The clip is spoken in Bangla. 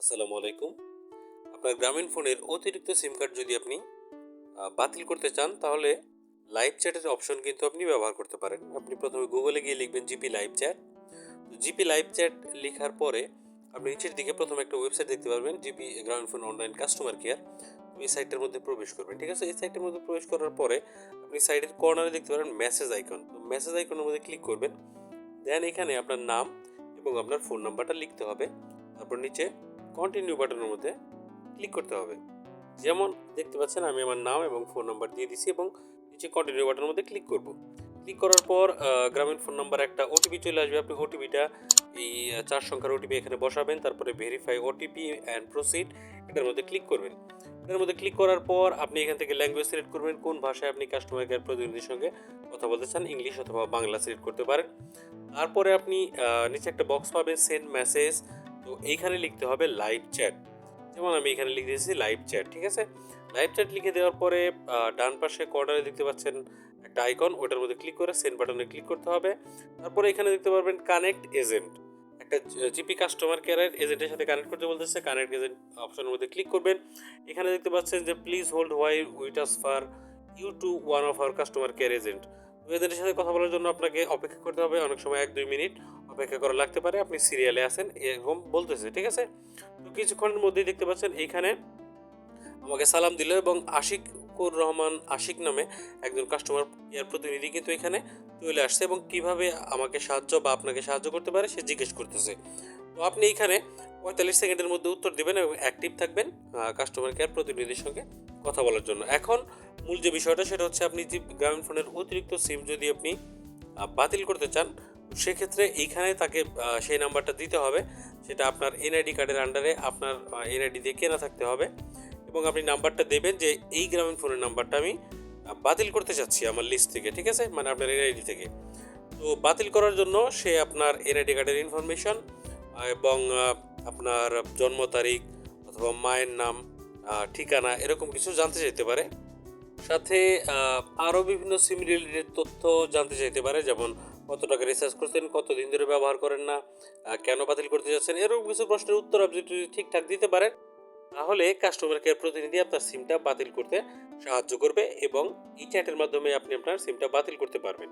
আসসালামু আলাইকুম। আপনার গ্রামীণ ফোনের অতিরিক্ত সিম কার্ড যদি আপনি বাতিল করতে চান তাহলে লাইভ চ্যাটের অপশন কিন্তু আপনি ব্যবহার করতে পারেন। আপনি প্রথমে গুগলে গিয়ে লিখবেন জিপি লাইভ চ্যাট। তো জিপি লাইভ চ্যাট লিখার পরে আপনি নিচের দিকে প্রথমে একটা ওয়েবসাইট দেখতে পারবেন জিপি গ্রামীণ ফোন অনলাইন কাস্টমার কেয়ার। এই সাইটটার মধ্যে প্রবেশ করবেন। ঠিক আছে? এই সাইটের মধ্যে প্রবেশ করার পরে আপনি সাইডের কর্নারে দেখতে পারেন মেসেজ আইকন। তো মেসেজ আইকনের মধ্যে ক্লিক করবেন। দেন এখানে আপনার নাম এবং আপনার ফোন নাম্বারটা লিখতে হবে। তারপর নিচে কন্টিনিউ বাটনের মধ্যে ক্লিক করতে হবে। যেমন দেখতে পাচ্ছেন আমি আমার নাম এবং ফোন নাম্বার দিয়ে দিছি এবং নিচে কন্টিনিউ বাটনের মধ্যে ক্লিক করব। ক্লিক করার পর গ্রামীণ ফোন নাম্বার একটা ওটিপি চলে আসবে। আপনি ওটিপিটা এই ৪ সংখ্যার ওটিপি এখানে বসাবেন। তারপরে ভেরিফাই ওটিপি অ্যান্ড প্রসিড এটার মধ্যে ক্লিক করবেন। এটার মধ্যে ক্লিক করার পর আপনি এখান থেকে ল্যাঙ্গুয়েজ সিলেক্ট করবেন। কোন ভাষায় আপনি কাস্টমার কেয়ার প্রতিনিধির সঙ্গে কথা বলতে চান, ইংলিশ অথবা বাংলা সিলেক্ট করতে পারেন। তারপরে আপনি নিচে একটা বক্স পাবেন সেন্ড মেসেজ। তো এইখানে লিখতে হবে লাইভ চ্যাট। যেমন আমি এখানে লিখে দিয়েছি লাইভ চ্যাট। ঠিক আছে? লাইভ চ্যাট লিখে দেওয়ার পরে ডান পাশে কর্নারে দেখতে পাচ্ছেন একটা আইকন, ওটার মধ্যে ক্লিক করে সেন্ড বাটনে ক্লিক করতে হবে। তারপরে এখানে দেখতে পারবেন কানেক্ট এজেন্ট। একটা জিপি কাস্টমার কেয়ারের এজেন্টের সাথে কানেক্ট করতে বলতেছে। কানেক্ট এজেন্ট অপশনের মধ্যে ক্লিক করবেন। এখানে দেখতে পাচ্ছেন যে please hold while we transfer you to one of our customer care agent. এজেন্টের সাথে কথা বলার জন্য আপনাকে অপেক্ষা করতে হবে। অনেক সময় ১-২ মিনিট অপেক্ষা করা লাগতে পারে। আপনি সিরিয়ালে আছেন এরকম বলতেছে। ঠিক আছে? তো কিছুক্ষণের মধ্যেই দেখতে পাচ্ছেন এইখানে আমাকে সালাম দিল এবং আশিকুর রহমান আশিক নামে একজন কাস্টমার কেয়ার প্রতিনিধি কিন্তু এখানে চলে আসছে এবং কিভাবে আমাকে সাহায্য বা আপনাকে সাহায্য করতে পারে সে জিজ্ঞেস করতেছে। তো আপনি এইখানে ৪৫ সেকেন্ডের মধ্যে উত্তর দিবেন এবং অ্যাক্টিভ থাকবেন কাস্টমার কেয়ার প্রতিনিধির সঙ্গে কথা বলার জন্য। এখন মূল যে বিষয়টা সেটা হচ্ছে আপনি যে গ্রামীণ ফোনের অতিরিক্ত সিম যদি আপনি বাতিল করতে চান সেক্ষেত্রে এইখানে তাকে সেই নাম্বারটা দিতে হবে। সেটা আপনার এনআইডি কার্ডের আন্ডারে আপনার এনআইডি দিয়ে কেনা থাকতে হবে এবং আপনি নাম্বারটা দেবেন যে এই গ্রামীণ ফোনের নাম্বারটা আমি বাতিল করতে চাচ্ছি আমার লিস্ট থেকে। ঠিক আছে? মানে আপনার এনআইডি থেকে। তো বাতিল করার জন্য সে আপনার এনআইডি কার্ডের ইনফরমেশন এবং আপনার জন্ম তারিখ অথবা মায়ের নাম, ঠিকানা এরকম কিছু জানতে চাইতে পারে। সাথে আরও বিভিন্ন সিম রিলেটেড তথ্য জানতে চাইতে পারে, যেমন কত টাকা রিচার্জ করছেন, কতদিন ধরে ব্যবহার করেন না, কেন বাতিল করতে যাচ্ছেন, এরকম কিছু প্রশ্নের উত্তর আপনি যদি ঠিকঠাক দিতে পারেন তাহলে কাস্টমার কেয়ার প্রতিনিধি আপনার সিমটা বাতিল করতে সাহায্য করবে এবং এই চ্যাটের মাধ্যমে আপনি আপনার সিমটা বাতিল করতে পারবেন।